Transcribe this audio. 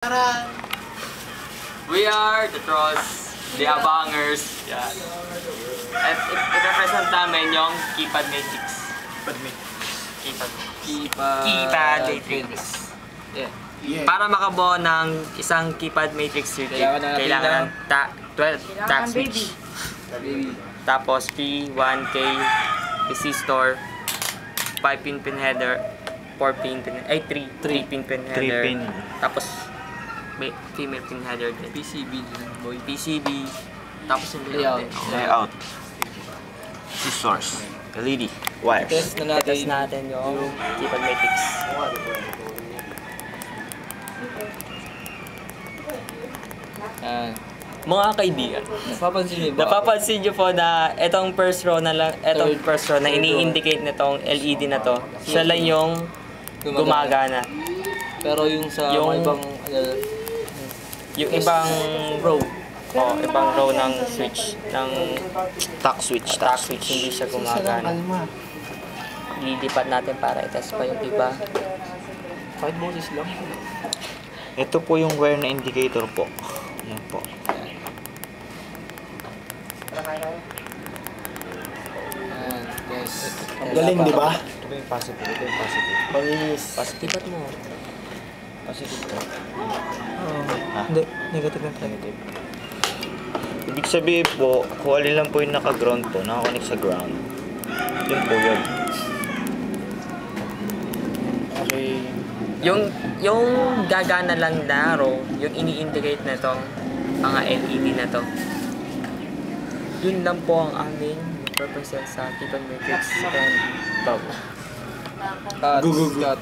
We are the Trolls, the Abangers. Yan. At i-represent namin yung keypad matrix. Keypad matrix. Yeah. Para makabuo ng isang keypad matrix circuit, kailangan ng 12 tap switch. Tapos P1K resistor, 5-pin header, 3 pin header. Tapos may female pin header din. PCB. Tapos yung layout. Source. LED. Wires. Test natin yung keypad matrix. Mga kaibigan, napapansin niyo po na itong first row na ini-indicate nitong LED na to, siya lang yung gumagana. Pero yung sa ibang row, ibang row ng switch, ng Tack switch. hindi siya gumagana. Lilipat natin para i-test pa yung iba. 5 boses lang. Ito po yung wire na indicator po. Yan po. Ang galing, di ba? Ito po yung positive. Pangis. Lipat mo. Positive po. Hindi, negative na Negative. Ibig sabihin po, kung alin lang po yung naka-ground po, naka-connect sa ground. Yun po yun. Okay. Yung gagana lang na row, yung ini-indicate na itong mga LED na to. Yun lang po ang aming represent sa keypad matrix and Cut.